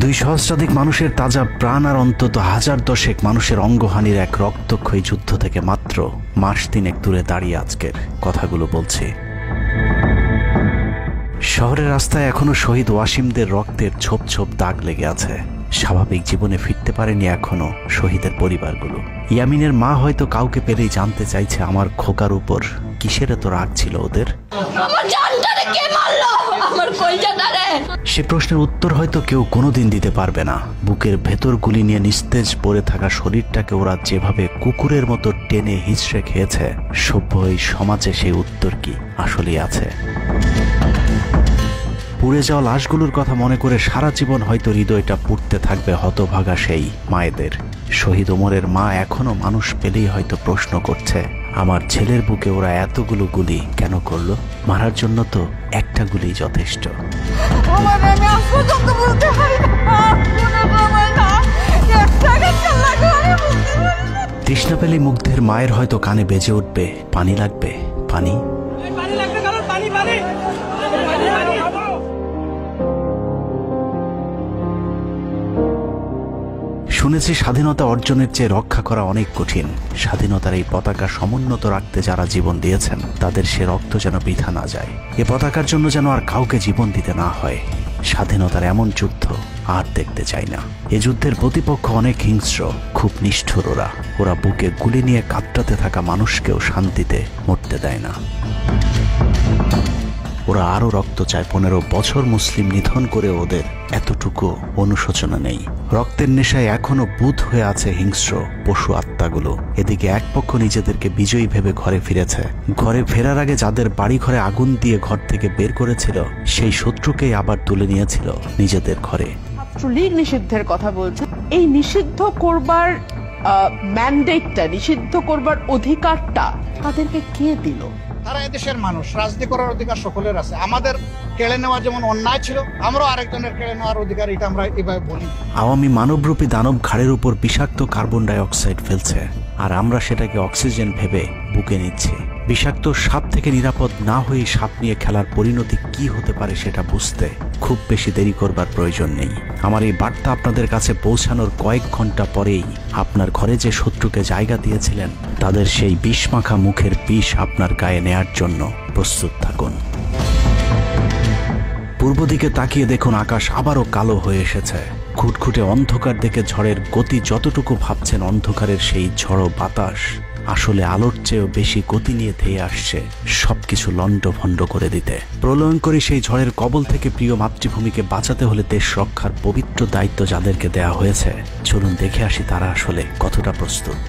দুই সহস্রাধিক মানুষের তাজা প্রাণ আর অন্তত হাজার দশেক মানুষের অঙ্গহানির এক রক্তক্ষয়ী যুদ্ধ থেকে মাত্র মাস তিনেক দূরে দাঁড়িয়ে আজকের কথাগুলো বলছি। শহরের রাস্তায় এখনো শহীদ ওয়াসিমদের রক্তের ছোপ ছোপ দাগ লেগে আছে। স্বাভাবিক জীবনে ফিরতে পারেনি এখনো শহীদের পরিবারগুলো। ইয়ামিনের মা হয়তো কাউকে পেলেই জানতে চাইছে আমার খোকার উপর কিসের এত রাগ ছিল ওদের। সে প্রশ্নের উত্তর হয়তো কেউ কোনোদিন দিতে পারবে না। বুকের ভেতর গুলি নিয়ে নিস্তেজ পড়ে থাকা শরীরটাকে ওরা যেভাবে কুকুরের মতো টেনে হিঁচড়ে খেয়েছে, সভ্য এই সমাজে সেই উত্তর কি আসলেই আছে? পুড়ে যাওয়া লাশগুলোর কথা মনে করে সারা জীবন হয়তো হৃদয়টা পুড়তে থাকবে হতভাগা সেই মায়েদের। শহীদ ওমরের মা এখনো মানুষ পেলেই হয়তো প্রশ্ন করছে, আমার ছেলের বুকে ওরা এতগুলো গুলি কেন করলো? মারার জন্য তো একটা গুলি যথেষ্ট। তৃষ্ণা পেলে মুগ্ধের মায়ের হয়তো কানে বেজে উঠবে, পানি লাগবে, পানি। শুনেছি স্বাধীনতা অর্জনের চেয়ে রক্ষা করা অনেক কঠিন। স্বাধীনতার এই পতাকা সমুন্নত রাখতে যারা জীবন দিয়েছেন তাদের সে রক্ত যেন বৃথা না যায়। এ পতাকার জন্য যেন আর কাউকে জীবন দিতে না হয়। স্বাধীনতার এমন যুদ্ধ আর দেখতে চাই না। এ যুদ্ধের প্রতিপক্ষ অনেক হিংস্র, খুব নিষ্ঠুর। ওরা বুকে গুলি নিয়ে কাতরাতে থাকা মানুষকেও শান্তিতে মরতে দেয় না। ওরা আরো রক্ত চায়। 15 বছর মুসলিম নিধন করে ওদের এতটুকু অনুশোচনা নেই। রক্তের নেশায় এখনো বুঁদ হয়ে আছে হিংস্র পশু আত্মাগুলো। এদিকে এক পক্ষ নিজেদেরকে বিজয়ী ভেবে ঘরে ফিরেছে। ঘরে ফেরার আগে যাদের বাড়ি ঘরে আগুন দিয়ে ঘর থেকে বের করেছিল, সেই শত্রুকেই আবার তুলে নিয়েছিল নিজেদের ঘরে। ছাত্রলীগ নিষিদ্ধের কথা বলছে। এই নিষিদ্ধ করবার ম্যান্ডেটটা, নিষিদ্ধ করবার অধিকারটা তাদেরকে কে দিল? তারা এদেশের মানুষ, রাজনীতি করার অধিকার সকলের আছে। আমাদের কেড়ে নেওয়া যেমন অন্যায় ছিল, আমরাও আরেকজনের কেড়ে নেওয়ার অধিকার, এটা আমরা এভাবে বলি। আওয়ামী মানবরূপী দানব ঘাড়ের উপর বিষাক্ত কার্বন ডাই অক্সাইড ফেলছে, আর আমরা সেটাকে অক্সিজেন ভেবে বুকে নিচ্ছি। বিষাক্ত সাপ থেকে নিরাপদ না হয়ে সাপ নিয়ে খেলার পরিণতি কি হতে পারে সেটা বুঝতে খুব বেশি দেরি করবার প্রয়োজন নেই। আমার এই বার্তা আপনাদের কাছে পৌঁছানোর কয়েক ঘন্টা পরেই আপনার ঘরে যে শত্রুকে জায়গা দিয়েছিলেন তাদের সেই বিষমাখা মুখের বিষ আপনার গায়ে নেয়ার জন্য প্রস্তুত থাকুন। পূর্ব দিকে তাকিয়ে দেখুন, আকাশ আবারও কালো হয়ে এসেছে। খুটখুটে অন্ধকার দেখে ঝড়ের গতি যতটুকু ভাবছেন, অন্ধকারের সেই ঝড়ো বাতাস আসলে আলোর চেয়েও বেশি গতি নিয়ে ধেয়ে আসছে সবকিছু লণ্ডভণ্ড করে দিতে। প্রলয়ঙ্করী সেই ঝড়ের কবল থেকে প্রিয় মাতৃভূমিকে বাঁচাতে হলে দেশ রক্ষার পবিত্র দায়িত্ব যাদেরকে দেয়া হয়েছে, চলুন দেখে আসি তারা আসলে কতটা প্রস্তুত।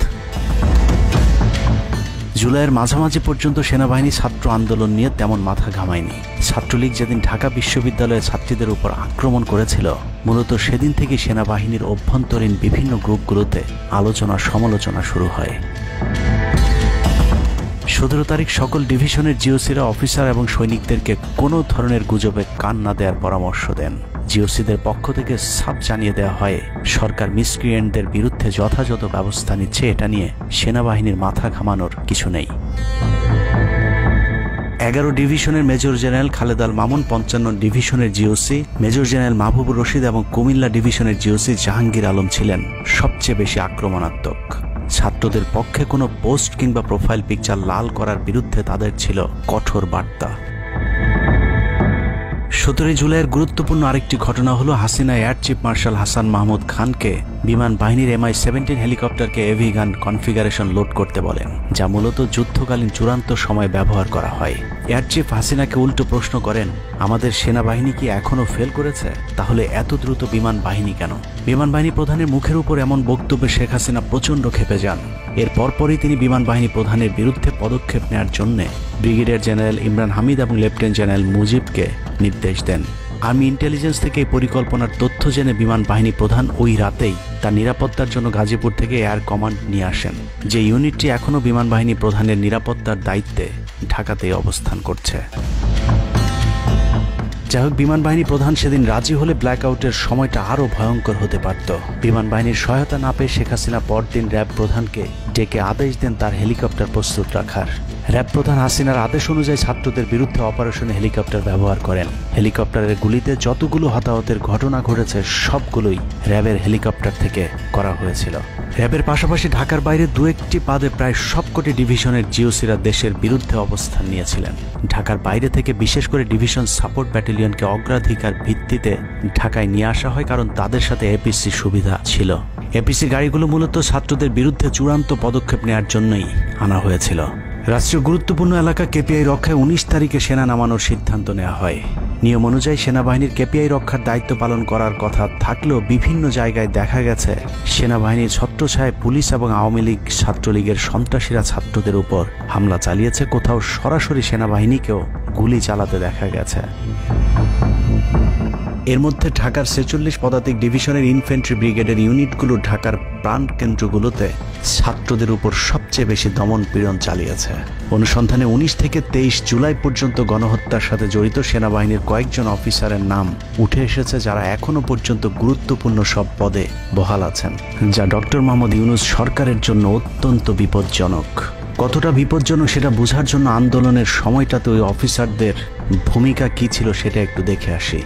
জুলাইয়ের মাঝামাঝি পর্যন্ত সেনাবাহিনী ছাত্র আন্দোলন নিয়ে তেমন মাথা ঘামায়নি। ছাত্রলীগ যেদিন ঢাকা বিশ্ববিদ্যালয়ের ছাত্রীদের উপর আক্রমণ করেছিল, মূলত সেদিন থেকে সেনাবাহিনীর অভ্যন্তরীণ বিভিন্ন গ্রুপগুলোতে আলোচনা সমালোচনা শুরু হয়। 17 তারিখ সকল ডিভিশনের জিওসিরা অফিসার এবং সৈনিকদেরকে কোনো ধরনের গুজবে কান না দেওয়ার পরামর্শ দেন। জিওসিদের পক্ষ থেকে সাফ জানিয়ে দেওয়া হয়, সরকার মিসক্রিয়েন্টদের বিরুদ্ধে যথাযথ ব্যবস্থা নিচ্ছে, এটা নিয়ে সেনাবাহিনীর মাথা ঘামানোর কিছু নেই। 11 ডিভিশনের মেজর জেনারেল খালেদ আল মামুন, 55 ডিভিশনের GOC major general Mahbubur Rashid এবং কুমিল্লা ডিভিশনের জিওসি জাহাঙ্গীর আলম ছিলেন সবচেয়ে বেশি আক্রমণাত্মক। ছাত্রদের পক্ষে কোনো পোস্ট কিংবা প্রোফাইল পিকচার লাল করার বিরুদ্ধে তাদের ছিল কঠোর বার্তা। 17 জুলাইয়ের গুরুত্বপূর্ণ আরেকটি ঘটনা হলো, Hasina air chief marshal Hasan Mahmud খানকে বিমান বাহিনীর MI-17 হেলিকপ্টারকে এভি গান কনফিগারেশন লোড করতে বলেন, যা মূলত যুদ্ধকালীন চূড়ান্ত সময় ব্যবহার করা হয়। এয়ার চিফ হাসিনাকে উল্টো প্রশ্ন করেন, আমাদের সেনাবাহিনী কি এখনো ফেল করেছে? তাহলে এত দ্রুত বিমান বাহিনী কেন? বিমান বাহিনী প্রধানের মুখের উপর এমন বক্তব্যে শেখ হাসিনা প্রচণ্ড ক্ষেপে যান। এর পরপরই তিনি বিমান বাহিনী প্রধানের বিরুদ্ধে পদক্ষেপ নেওয়ার জন্য ব্রিগেডিয়ার জেনারেল ইমরান হামিদ এবং লেফটেন্যান্ট জেনারেল মুজিবকে নির্দেশ দেন। আর্মি ইন্টেলিজেন্স থেকে এই পরিকল্পনার তথ্য জেনে বিমান বাহিনী প্রধান ওই রাতেই তার নিরাপত্তার জন্য গাজীপুর থেকে এয়ার কমান্ড নিয়ে আসেন, যে ইউনিটটি এখনও বিমান বাহিনী প্রধানের নিরাপত্তার দায়িত্বে ঢাকাতেই অবস্থান করছে। যাই হোক, বিমান বাহিনী প্রধান সেদিন রাজি হলে ব্ল্যাকআউটের সময়টা আরও ভয়ঙ্কর হতে পারত। বিমান বাহিনীর সহায়তা না পেয়ে শেখ হাসিনা পরদিন র্যাব প্রধানকে ডেকে আদেশ দেন তার হেলিকপ্টার প্রস্তুত রাখার। র্যাব প্রধান হাসিনার আদেশ অনুযায়ী ছাত্রদের বিরুদ্ধে অপারেশনে হেলিকপ্টার ব্যবহার করেন। হেলিকপ্টারের গুলিতে যতগুলো হতাহতের ঘটনা ঘটেছে সবগুলোই র্যাবের হেলিকপ্টার থেকে করা হয়েছিল। র্যাবের পাশাপাশি ঢাকার বাইরে দু একটি পাদে প্রায় সবকটি ডিভিশনের জিওসিরা দেশের বিরুদ্ধে অবস্থান নিয়েছিলেন। ঢাকার বাইরে থেকে বিশেষ করে ডিভিশন সাপোর্ট ব্যাটালিয়নকে অগ্রাধিকার ভিত্তিতে ঢাকায় নিয়ে আসা হয়, কারণ তাদের সাথে এপিসি সুবিধা ছিল। এপিসি গাড়িগুলো মূলত ছাত্রদের বিরুদ্ধে চূড়ান্ত পদক্ষেপ নেওয়ার জন্যই আনা হয়েছিল। রাষ্ট্রীয় গুরুত্বপূর্ণ এলাকা কেপিআই রক্ষায় 19 তারিখে সেনা নামানোর সিদ্ধান্ত নেওয়া হয়। নিয়ম অনুযায়ী সেনাবাহিনীর কেপিআই রক্ষার দায়িত্ব পালন করার কথা থাকলেও বিভিন্ন জায়গায় দেখা গেছে সেনাবাহিনীর ছত্রছায়ায় পুলিশ এবং আওয়ামী লীগ ছাত্রলীগের সন্ত্রাসীরা ছাত্রদের উপর হামলা চালিয়েছে। কোথাও সরাসরি সেনাবাহিনীকেও গুলি চালাতে দেখা গেছে। এর মধ্যে ঢাকার 46 পদাতিক ডিভিশনের ইনফ্যান্ট্রি ব্রিগেডের ইউনিটগুলো ঢাকার প্রাণকেন্দ্রগুলোতে ছাত্রদের উপর সবচেয়ে বেশি দমন পীড়ন চালিয়েছে। অনুসন্ধানে 19 থেকে 23 জুলাই পর্যন্ত গণহত্যার সাথে জড়িত সেনাবাহিনীর কয়েকজন অফিসারের নাম উঠে এসেছে, যারা এখনো পর্যন্ত গুরুত্বপূর্ণ সব পদে বহাল আছেন, যা ডক্টর মোহাম্মদ ইউনূস সরকারের জন্য অত্যন্ত বিপজ্জনক। কতটা বিপজ্জনক সেটা বোঝার জন্য আন্দোলনের সময়টাতে ওই অফিসারদের ভূমিকা কি ছিল সেটা একটু দেখে আসি।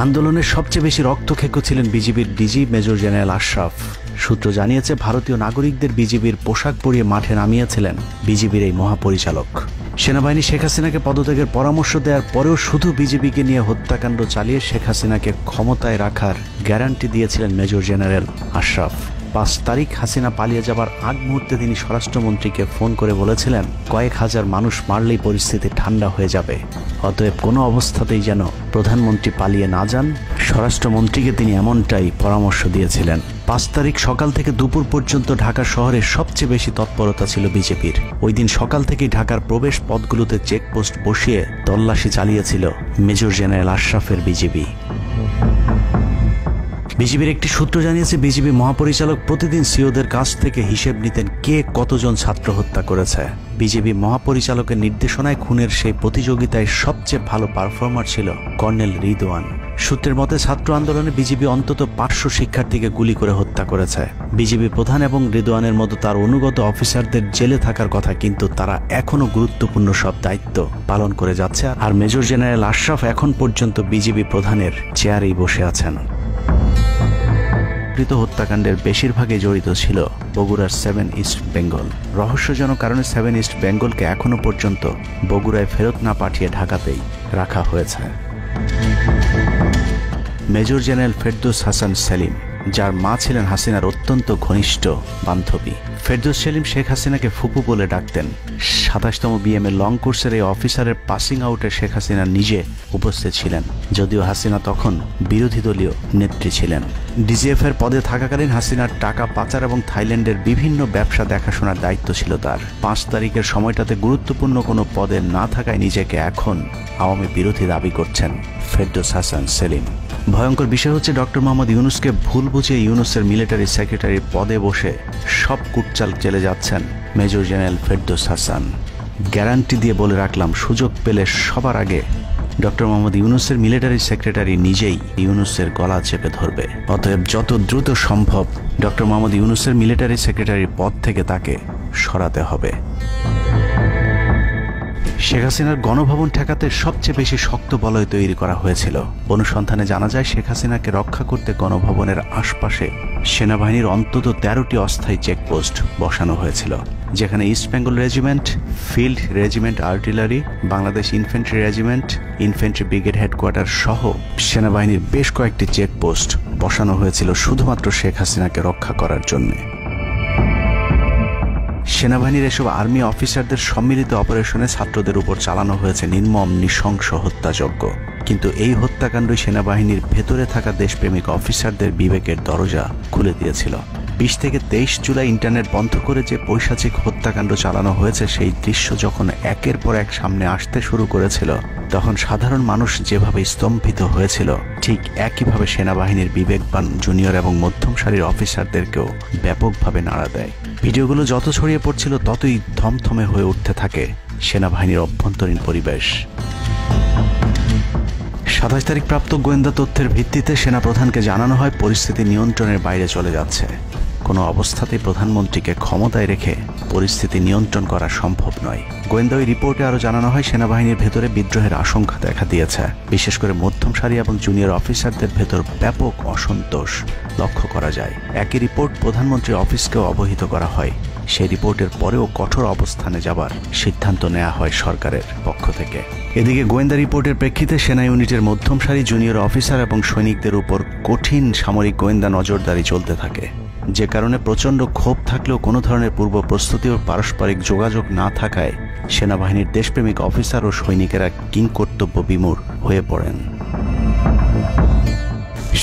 আন্দোলনের সবচেয়ে বেশি রক্তক্ষেকো ছিলেন বিজিবির ডিজি মেজর জেনারেল আশরাফ। সূত্র জানিয়েছে ভারতীয় নাগরিকদের বিজিবির পোশাক পরিয়ে মাঠে নামিয়েছিলেন বিজিবির এই মহাপরিচালক। সেনাবাহিনী শেখ হাসিনাকে পদত্যাগের পরামর্শ দেওয়ার পরেও শুধু বিজিবিকে নিয়ে হত্যাকাণ্ড চালিয়ে শেখ হাসিনাকে ক্ষমতায় রাখার গ্যারান্টি দিয়েছিলেন মেজর জেনারেল আশরাফ। 5 তারিখ হাসিনা পালিয়ে যাবার আগ মুহূর্তে তিনি স্বরাষ্ট্রমন্ত্রীকে ফোন করে বলেছিলেন, কয়েক হাজার মানুষ মারলেই পরিস্থিতি ঠান্ডা হয়ে যাবে, অতএব কোনো অবস্থাতেই যেন প্রধানমন্ত্রী পালিয়ে না যান। স্বরাষ্ট্রমন্ত্রীকে তিনি এমনটাই পরামর্শ দিয়েছিলেন। 5 তারিখ সকাল থেকে দুপুর পর্যন্ত ঢাকা শহরে সবচেয়ে বেশি তৎপরতা ছিল বিজেপির। ওই দিন সকাল থেকেই ঢাকার প্রবেশ পথগুলোতে চেকপোস্ট বসিয়ে তল্লাশি চালিয়েছিল মেজর জেনারেল আশরাফের বিজিবি। বিজিবির একটি সূত্র জানিয়েছে বিজিবি মহাপরিচালক প্রতিদিন সিওদের কাছ থেকে হিসেব নিতেন কে কতজন ছাত্র হত্যা করেছে। বিজিবি মহাপরিচালকের নির্দেশনায় খুনের সেই প্রতিযোগিতায় সবচেয়ে ভালো পারফর্মার ছিল কর্নেল রিদওয়ান। সূত্রের মতে ছাত্র আন্দোলনে বিজিবি অন্তত 500 শিক্ষার্থীকে গুলি করে হত্যা করেছে। বিজিবি প্রধান এবং রিদওয়ানের মতো তার অনুগত অফিসারদের জেলে থাকার কথা, কিন্তু তারা এখনো গুরুত্বপূর্ণ সব দায়িত্ব পালন করে যাচ্ছে। আর মেজর জেনারেল আশরাফ এখন পর্যন্ত বিজিবি প্রধানের চেয়ারেই বসে আছেন। হত্যাকাণ্ডের বেশিরভাগই জড়িত ছিল বগুড়ার 7 ইস্ট বেঙ্গল। রহস্যজনক কারণে 7 ইস্ট বেঙ্গলকে এখনো পর্যন্ত বগুড়ায় ফেরত না পাঠিয়ে ঢাকাতেই রাখা হয়েছে। মেজর জেনারেল ফেরদৌস হাসান সেলিম, যার মা ছিলেন হাসিনার অত্যন্ত ঘনিষ্ঠ বান্ধবী। ফেরদৌস সেলিম শেখ হাসিনাকে ফুপু বলে ডাকতেন। 27তম বিএমএ লং কোর্সের এই অফিসারের পাসিং আউটে শেখ হাসিনা নিজে উপস্থিত ছিলেন, যদিও হাসিনা তখন বিরোধী দলীয় নেত্রী ছিলেন। ডিজিএফ এর পদে থাকাকালীন হাসিনার টাকা পাচার এবং থাইল্যান্ডের বিভিন্ন ব্যবসা দেখাশোনার দায়িত্ব ছিল তার। 5 তারিখের সময়টাতে গুরুত্বপূর্ণ কোনো পদে না থাকায় নিজেকে এখন আওয়ামী বিরোধী দাবি করছেন ফেরদৌস হাসান সেলিম। ভয়ঙ্কর বিষয় হচ্ছে ডক্টর মোহাম্মদ ইউনূসকে ভুল বুঝে ইউনূসের মিলিটারি সেক্রেটারির পদে বসে সব কুটচাল চলে যাচ্ছেন major general Ferdous Hasan. Guarantee দিয়ে বলে রাখলাম, সুযোগ পেলে সবার আগে ডক্টর মোহাম্মদ ইউনূসের মিলিটারি সেক্রেটারি নিজেই ইউনূসের গলা চেপে ধরবে। অতএব যত দ্রুত সম্ভব ডক্টর মোহাম্মদ ইউনূসের মিলিটারি সেক্রেটারির পদ থেকে তাকে সরাতে হবে। শেখ হাসিনার গণভবন ঠেকাতে সবচেয়ে বেশি শক্ত বলয় তৈরি করা হয়েছিল। অনুসন্ধানে জানা যায় শেখ হাসিনাকে রক্ষা করতে গণভবনের আশপাশে সেনাবাহিনীর অন্তত 13টি অস্থায়ী চেকপোস্ট বসানো হয়েছিল, যেখানে east Bengal regiment, field regiment artillery, Bangladesh infantry regiment, infantry brigade headquarter সহ সেনাবাহিনীর বেশ কয়েকটি চেকপোস্ট বসানো হয়েছিল শুধুমাত্র শেখ হাসিনাকে রক্ষা করার জন্য। সেনাবাহিনীর এসব আর্মি অফিসারদের সম্মিলিত অপারেশনে ছাত্রদের উপর চালানো হয়েছে নির্মম নৃশংস হত্যাযজ্ঞ। কিন্তু এই হত্যাকাণ্ডই সেনাবাহিনীর ভেতরে থাকা দেশপ্রেমিক অফিসারদের বিবেকের দরজা খুলে দিয়েছিল। 20 থেকে 23 জুলাই ইন্টারনেট বন্ধ করে যে পৈশাচিক হত্যাকাণ্ড চালানো হয়েছে, সেই দৃশ্য যখন একের পর এক সামনে আসতে শুরু করেছিল, তখন সাধারণ মানুষ যেভাবে স্তম্ভিত হয়েছিল, ঠিক একইভাবে সেনাবাহিনীর বিবেকবান জুনিয়র এবং মধ্যম সারির অফিসারদেরকেও ব্যাপকভাবে নাড়া দেয়। ভিডিওগুলো যত ছড়িয়ে পড়ছিল ততই থমথমে হয়ে উঠতে থাকে সেনাবাহিনীর অভ্যন্তরীণ পরিবেশ। 27 তারিখ প্রাপ্ত গোয়েন্দা তথ্যের ভিত্তিতে সেনাপ্রধানকে জানানো হয় পরিস্থিতি নিয়ন্ত্রণের বাইরে চলে যাচ্ছে। কোনো অবস্থাতেই প্রধানমন্ত্রীকে ক্ষমতায় রেখে পরিস্থিতি নিয়ন্ত্রণ করা সম্ভব নয়। গোয়েন্দা ওই রিপোর্টে আরও জানানো হয়, সেনাবাহিনীর ভেতরে বিদ্রোহের আশঙ্কা দেখা দিয়েছে। বিশেষ করে মধ্যম সারি এবং জুনিয়র অফিসারদের ভেতর ব্যাপক অসন্তোষ লক্ষ্য করা যায়। একই রিপোর্ট প্রধানমন্ত্রীর অফিসকেও অবহিত করা হয়। সেই রিপোর্টের পরেও কঠোর অবস্থানে যাবার সিদ্ধান্ত নেওয়া হয় সরকারের পক্ষ থেকে। এদিকে গোয়েন্দা রিপোর্টের প্রেক্ষিতে সেনা ইউনিটের মধ্যম সারি, জুনিয়র অফিসার এবং সৈনিকদের উপর কঠিন সামরিক গোয়েন্দা নজরদারি চলতে থাকে, যে কারণে প্রচণ্ড ক্ষোভ থাকলেও কোনো ধরনের পূর্ব প্রস্তুতি ও পারস্পরিক যোগাযোগ না থাকায় সেনাবাহিনীর দেশপ্রেমিক অফিসার ও সৈনিকেরা কিংকর্তব্য বিমূঢ় হয়ে পড়েন।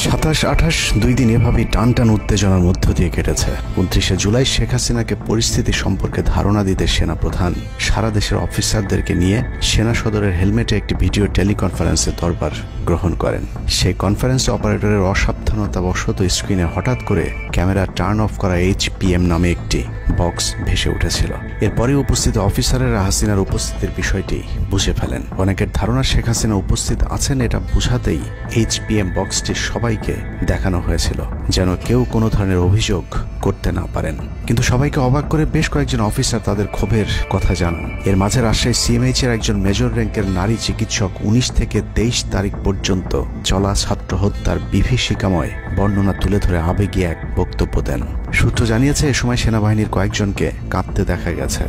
27-28 দুই দিন এভাবেই টান উত্তেজনার মধ্য দিয়ে কেটেছে। 29শে জুলাই শেখ হাসিনাকে পরিস্থিতি সম্পর্কে ধারণা দিতে সেনাপ্রধান সারা দেশের অফিসারদেরকে নিয়ে সেনা সদরের হেলমেটে একটি ভিডিও টেলিকনফারেন্সে দরবার গ্রহণ করেন। সেই কনফারেন্সে অপারেটরের অসাবধানতাবশত স্ক্রিনে হঠাৎ করে ক্যামেরা টার্ন অফ করা HPM নামে একটি বক্স ভেসে উঠেছিল। এরপরে উপস্থিত অফিসারেরা হাসিনার উপস্থিতির বিষয়টি বুঝে ফেলেন। অনেকের ধারণা শেখ হাসিনা উপস্থিত আছেন এটা বুঝাতেই HPM বক্সটি সবাইকে দেখানো হয়েছিল, যেন কেউ কোনো ধরনের অভিযোগ করতে না পারেন। কিন্তু সবাইকে অবাক করে বেশ কয়েকজন অফিসার তাদের ক্ষোভের কথা জানান। এর মাঝে রাজশাহী CMH এর একজন মেজর র্যাঙ্কের নারী চিকিৎসক 19 থেকে 23 তারিখ পর্যন্ত চলা ছাত্র হত্যার বিভীষিকাময় বর্ণনা তুলে ধরে আবেগী এক বক্তব্য দেন। সূত্র জানিয়েছে, এ সময় সেনাবাহিনীর কয়েকজনকে কাঁদতে দেখা গেছে।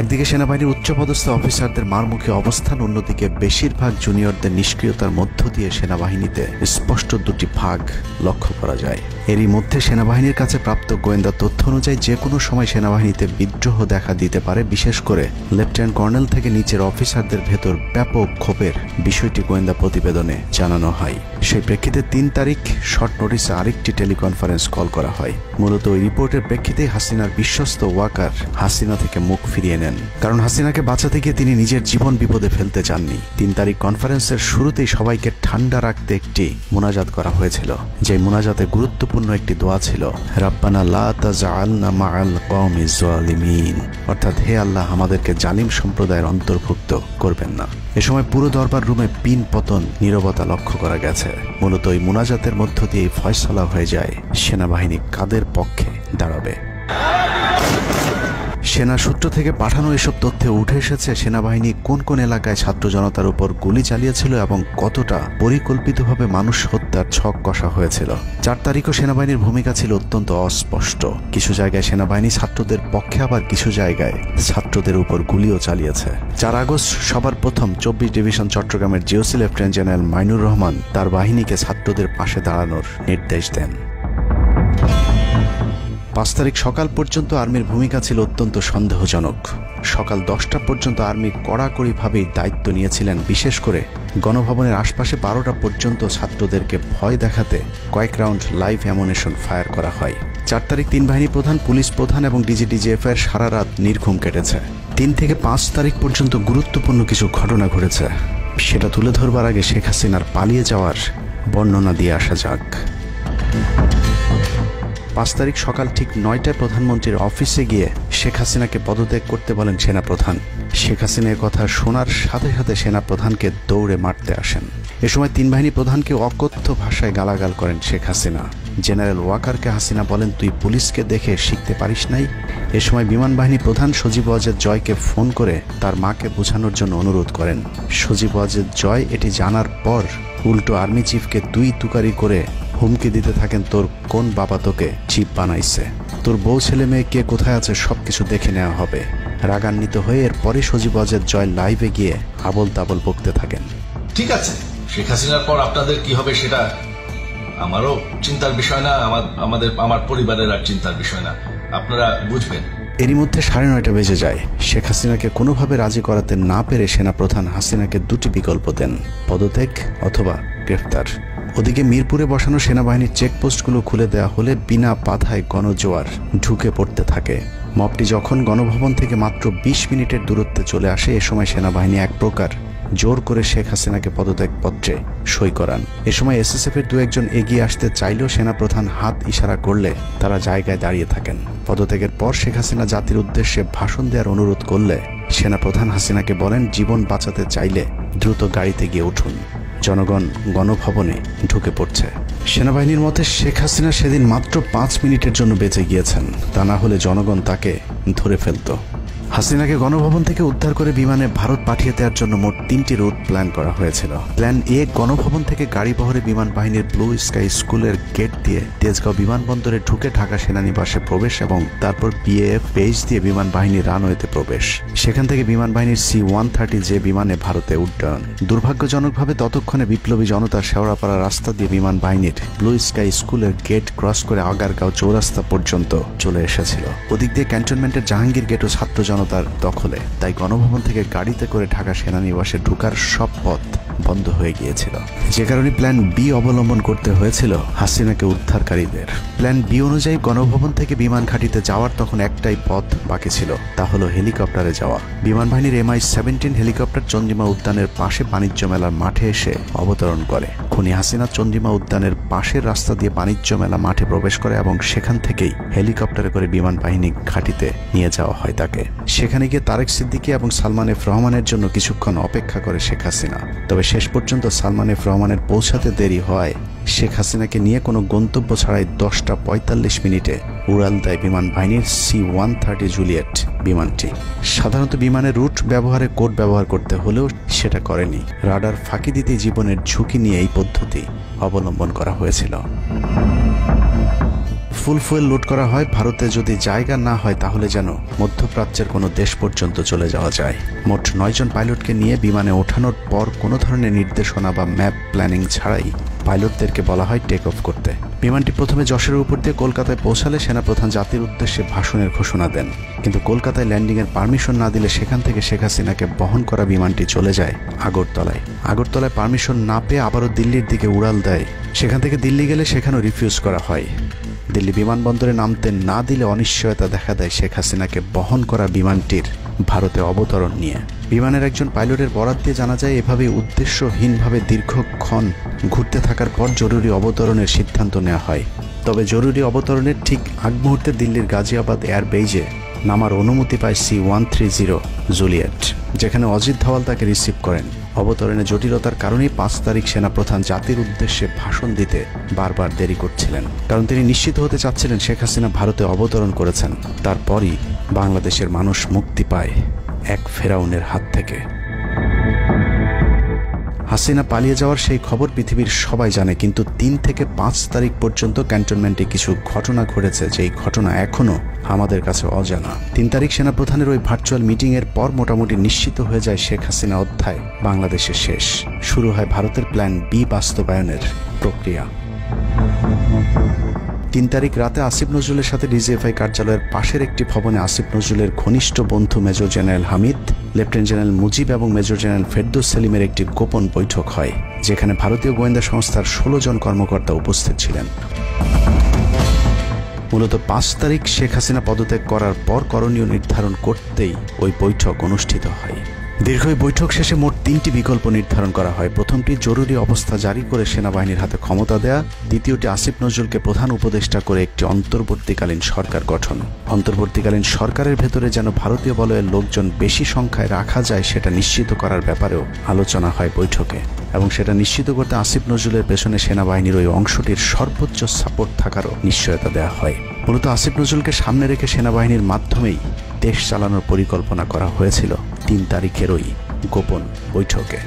একদিকে সেনাবাহিনীর উচ্চপদস্থ অফিসারদের মারমুখী অবস্থান, অন্যদিকে বেশিরভাগ জুনিয়রদের নিষ্ক্রিয়তার মধ্য দিয়ে সেনাবাহিনীতে স্পষ্ট দুটি ভাগ লক্ষ্য করা যায়। এরই মধ্যে সেনাবাহিনীর কাছে প্রাপ্ত গোয়েন্দা তথ্য অনুযায়ী যে কোনো সময় সেনাবাহিনীতে বিদ্রোহ দেখা দিতে পারে। বিশেষ করে লেফটেন্যান্ট কর্নেল থেকে নিচের অফিসারদের ভেতর ব্যাপক ক্ষোভের বিষয়টি গোয়েন্দা প্রতিবেদনে জানানো হয়। সেই প্রেক্ষিতে 3 তারিখ শর্ট নোটিসে আরেকটি টেলিকনফারেন্স কল করা হয়। মূলত ওই রিপোর্টের প্রেক্ষিতে হাসিনার বিশ্বস্ত ওয়াকার হাসিনা থেকে মুখ ফিরিয়ে নেন, কারণ হাসিনাকে বাঁচাতে গিয়ে তিনি নিজের জীবন বিপদে ফেলতে চাননি। 3 তারিখ কনফারেন্সের শুরুতেই সবাইকে ঠান্ডা রাখতে একটি মোনাজাত করা হয়েছিল। যে মোনাজাতে গুরুত্বপূর্ণ একটি দোয়া ছিল, রাব্বানা লা তাজআলনা মাআল কওমিজ জালিমিন, অর্থাৎ হে আল্লাহ, আমাদেরকে জালিম সম্প্রদায়ের অন্তর্ভুক্ত করবেন না। এ সময় পুরো দরবার রুমে পিন পতন নীরবতা লক্ষ্য করা গেছে। মূলত ওই মোনাজাতের মধ্য দিয়ে ফয়সালা হয়ে যায় সেনাবাহিনী কাদের পক্ষে দাঁড়াবে। সেনা সূত্র থেকে পাঠানো এসব তথ্যে উঠে এসেছে সেনাবাহিনী কোন কোন এলাকায় ছাত্র জনতার উপর গুলি চালিয়েছিল এবং কতটা পরিকল্পিতভাবে মানুষ হত্যার ছক কষা হয়েছিল। 4 তারিখও সেনাবাহিনীর ভূমিকা ছিল অত্যন্ত অস্পষ্ট। কিছু জায়গায় সেনাবাহিনী ছাত্রদের পক্ষে, আবার কিছু জায়গায় ছাত্রদের উপর গুলিও চালিয়েছে। 4 আগস্ট সবার প্রথম 24 ডিভিশন চট্টগ্রামের GOC lieutenant general Mainur Rahman তার বাহিনীকে ছাত্রদের পাশে দাঁড়ানোর নির্দেশ দেন। 5 তারিখ সকাল পর্যন্ত আর্মির ভূমিকা ছিল অত্যন্ত সন্দেহজনক। সকাল 10টা পর্যন্ত আর্মি কড়াকড়িভাবেই দায়িত্ব নিয়েছিলেন। বিশেষ করে গণভবনের আশপাশে 12টা পর্যন্ত ছাত্রদেরকে ভয় দেখাতে কয়েক রাউন্ড লাইভ অ্যামুনেশন ফায়ার করা হয়। 4 তারিখ 3 বাহিনী প্রধান, পুলিশ প্রধান এবং DGDGF-এর সারা রাত নির্ঘুম কেটেছে। 3 থেকে 5 তারিখ পর্যন্ত গুরুত্বপূর্ণ কিছু ঘটনা ঘটেছে, সেটা তুলে ধরবার আগে শেখ হাসিনার পালিয়ে যাওয়ার বর্ণনা দিয়ে আসা যাক। 5 তারিখ সকাল ঠিক 9টায় প্রধানমন্ত্রীর অফিসে গিয়ে শেখ হাসিনাকে পদত্যাগ করতে বলেন সেনাপ্রধান। শেখ হাসিনার কথা শোনার সাথে সাথে সেনাপ্রধানকে দৌড়ে মারতে আসেন। এ সময় 3 বাহিনী প্রধানকে অকথ্য ভাষায় গালাগাল করেন শেখ হাসিনা। জেনারেল ওয়াকারকে হাসিনা বলেন, তুই পুলিশকে দেখে শিখতে পারিস নাই। এ সময় বিমান বাহিনী প্রধান সজীব ওয়াজেদ জয়কে ফোন করে তার মাকে বোঝানোর জন্য অনুরোধ করেন। সজীব ওয়াজেদ জয় এটি জানার পর উল্টো আর্মি চিফকে তুই তুকারি করে হুমকি দিতে থাকেন, তোর কোন বাবা তোকে চিফ বানাইছে, তোর বউ ছেলে মেয়ে কে কোথায় আছে সবকিছু দেখে নেওয়া হবে। রাগান্বিত হয়ে এরপরে সজীব ওয়াজেদ জয় লাইভে গিয়ে আবল তাবল বকতে থাকেন। ঠিক আছে, শেখ হাসিনার পর আপনাদের কি হবে সেটা আমারও চিন্তার বিষয় না, আমার পরিবারের আর চিন্তার বিষয় না, আপনারা বুঝবেন। এরই মধ্যে 9:30 বেজে যায়। শেখ হাসিনাকে কোনোভাবে রাজি করাতে না পেরে সেনাপ্রধান হাসিনাকে 2টি বিকল্প দেন, পদত্যাগ অথবা গ্রেফতার। ওদিকে মিরপুরে বসানো সেনাবাহিনীর চেকপোস্টগুলো খুলে দেওয়া হলে বিনা বাধায় গণজোয়ার ঢুকে পড়তে থাকে। মবটি যখন গণভবন থেকে মাত্র 20 মিনিটের দূরত্বে চলে আসে, এ সময় সেনাবাহিনী এক প্রকার জোর করে শেখ হাসিনাকে পদত্যাগপত্রে সই করান। এ সময় SSF-এর 2-1 এগিয়ে আসতে চাইলেও সেনাপ্রধান হাত ইশারা করলে তারা জায়গায় দাঁড়িয়ে থাকেন। পদত্যাগের পর শেখ হাসিনা জাতির উদ্দেশ্যে ভাষণ দেওয়ার অনুরোধ করলে সেনাপ্রধান হাসিনাকে বলেন, জীবন বাঁচাতে চাইলে দ্রুত গাড়িতে গিয়ে উঠুন, জনগণ গণভবনে ঢুকে পড়ছে। সেনাবাহিনীর মতে শেখ হাসিনা সেদিন মাত্র 5 মিনিটের জন্য বেঁচে গিয়েছেন, তা না হলে জনগণ তাকে ধরে ফেলত। হাসিনাকে গণভবন থেকে উদ্ধার করে বিমানে ভারত পাঠিয়ে দেওয়ার জন্য মোট 3টি রুট প্ল্যান করা হয়েছিল। প্ল্যান এ, গণভবন থেকে গাড়ি বহরে বিমান বাহিনীর ব্লু স্কাই স্কুলের গেট দিয়ে তেজগাঁও বিমানবন্দরে ঢুকে ঢাকা সেনানিবাসে প্রবেশ এবং তারপর বিএএফ বেস দিয়ে বিমান বাহিনীর রানওয়েতে প্রবেশ। সেখান থেকে বিমান বাহিনীর C-130 যে বিমানে ভারতে উড্ডয়ন। দুর্ভাগ্যজনকভাবে ততক্ষণে বিপ্লবী জনতার শেওড়াপাড়া রাস্তা দিয়ে বিমান বাহিনীর ব্লু স্কাই স্কুলের গেট ক্রস করে আগারগাঁও চৌরাস্তা পর্যন্ত চলে এসেছিল। ওদিক দিয়ে ক্যান্টনমেন্টের জাহাঙ্গীর গেটও ছাত্র জনতার দখলে, তাই গণভবন থেকে গাড়িতে করে ঢাকা সেনানিবাসে ঢোকার সব পথ বন্ধ হয়ে গিয়েছিল, যে কারণে প্ল্যান বি অবলম্বন করতে হয়েছিল হাসিনাকে উদ্ধারকারীদের। প্ল্যান বি অনুযায়ী গণভবন থেকে বিমান ঘাঁটিতে যাওয়ার তখন একটাই পথ বাকি ছিল, তা হলো হেলিকপ্টারে যাওয়া। বিমান বাহিনীর MI-17 হেলিকপ্টার চন্দ্রিমা উদ্যানের পাশে বাণিজ্য মেলার মাঠে এসে অবতরণ করে। খুনি হাসিনা চন্দ্রিমা উদ্যানের পাশের রাস্তা দিয়ে বাণিজ্য মেলা মাঠে প্রবেশ করে এবং সেখান থেকেই হেলিকপ্টারে করে বিমান বাহিনী ঘাঁটিতে নিয়ে যাওয়া হয় তাকে। সেখানে গিয়ে তারেক সিদ্দিকী এবং সালমান এফ রহমানের জন্য কিছুক্ষণ অপেক্ষা করে শেখ হাসিনা। তবে শেষ পর্যন্ত সালমান এফ রহমানের পৌঁছাতে দেরি হয় শেখ হাসিনাকে নিয়ে কোনো গন্তব্য ছাড়াই 10টা 45 মিনিটে উড়াল দেয় বিমান বাহিনীর C-130 জুলিয়েট বিমানটি। সাধারণত বিমানের রুট ব্যবহারে কোড ব্যবহার করতে হলেও সেটা করেনি। রাডার ফাঁকি দিতে জীবনের ঝুঁকি নিয়ে এই পদ্ধতি অবলম্বন করা হয়েছিল। ফুল ফুয়েল লোড করা হয়। ভারতে যদি জায়গা না হয় তাহলে যেন মধ্যপ্রাচ্যের কোনো দেশ পর্যন্ত চলে যাওয়া যায়। মোট 9 জন পাইলটকে নিয়ে বিমানে ওঠানোর পর কোনো ধরনের নির্দেশনা বা ম্যাপ প্ল্যানিং ছাড়াই পাইলটদেরকে বলা হয় টেক অফ করতে। বিমানটি প্রথমে যশোরের উপর দিয়ে কলকাতায় পৌঁছালে সেনাপ্রধান জাতির উদ্দেশ্যে ভাষণের ঘোষণা দেন, কিন্তু কলকাতায় ল্যান্ডিংয়ের পারমিশন না দিলে সেখান থেকে শেখ হাসিনাকে বহন করা বিমানটি চলে যায় আগরতলায়। আগরতলায় পারমিশন না পেয়ে আবারও দিল্লির দিকে উড়াল দেয়। সেখান থেকে দিল্লি গেলে সেখানেও রিফিউজ করা হয়। দিল্লি বিমানবন্দরে নামতে না দিলে অনিশ্চয়তা দেখা দেয় শেখ হাসিনাকে বহন করা বিমানটির ভারতে অবতরণ নিয়ে। বিমানের একজন পাইলটের বরাত দিয়ে জানা যায়, এভাবেই উদ্দেশ্যহীনভাবে দীর্ঘক্ষণ ঘুরতে থাকার পর জরুরি অবতরণের সিদ্ধান্ত নেওয়া হয়। তবে জরুরি অবতরণের ঠিক আগ মুহূর্তে দিল্লির গাজিয়াবাদ এয়ারবেজে নামার অনুমতি পায় C-130 জুলিয়েট, যেখানে অজিত ধওয়াল তাকে রিসিভ করেন। অবতরণে জটিলতার কারণেই 5 তারিখ সেনাপ্রধান জাতির উদ্দেশ্যে ভাষণ দিতে বারবার দেরি করছিলেন, কারণ তিনি নিশ্চিত হতে চাচ্ছিলেন শেখ হাসিনা ভারতে অবতরণ করেছেন। তারপরই বাংলাদেশের মানুষ মুক্তি পায় এক ফেরাউনের হাত থেকে। হাসিনা পালিয়ে যাওয়ার সেই খবর পৃথিবীর সবাই জানে, কিন্তু 3 থেকে 5 তারিখ পর্যন্ত ক্যান্টনমেন্টে কিছু ঘটনা ঘটেছে যেই ঘটনা এখনো আমাদের কাছে অজানা। 3 তারিখ সেনাপ্রধানের ওই ভার্চুয়াল মিটিং এর পর মোটামুটি নিশ্চিত হয়ে যায় শেখ হাসিনা অধ্যায় বাংলাদেশের শেষ। শুরু হয় ভারতের প্ল্যান বি বাস্তবায়নের প্রক্রিয়া। 3 তারিখ রাতে আসিফ নজরুলের সাথে ডিজিএফআই কার্যালয়ের পাশের একটি ভবনে আসিফ নজরুলের ঘনিষ্ঠ বন্ধু major general Hamid, lieutenant general Mujib এবং মেজর জেনারেল ফেরদৌস সেলিমের একটি গোপন বৈঠক হয়, যেখানে ভারতীয় গোয়েন্দা সংস্থার 16 জন কর্মকর্তা উপস্থিত ছিলেন। মূলত 5 তারিখ শেখ হাসিনা পদত্যাগ করার পর করণীয় নির্ধারণ করতেই ওই বৈঠক অনুষ্ঠিত হয়। দীর্ঘ বৈঠক শেষে মোট 3টি বিকল্প নির্ধারণ করা হয়। প্রথমটি জরুরি অবস্থা জারি করে সেনাবাহিনীর হাতে ক্ষমতা দেয়া, দ্বিতীয়টি আসিফ নজরুলকে প্রধান উপদেষ্টা করে একটি অন্তর্বর্তীকালীন সরকার গঠন। অন্তর্বর্তীকালীন সরকারের ভেতরে যেন ভারতীয় বলয়ের লোকজন বেশি সংখ্যায় রাখা যায় সেটা নিশ্চিত করার ব্যাপারেও আলোচনা হয় বৈঠকে, এবং সেটা নিশ্চিত করতে আসিফ নজরুলের পেছনে সেনাবাহিনীর ওই অংশটির সর্বোচ্চ সাপোর্ট থাকারও নিশ্চয়তা দেওয়া হয়। মূলত আসিফ নজরুলকে সামনে রেখে সেনাবাহিনীর মাধ্যমেই দেশ চালানোর পরিকল্পনা করা হয়েছিল 3 তারিখের ওই গোপন বৈঠকে।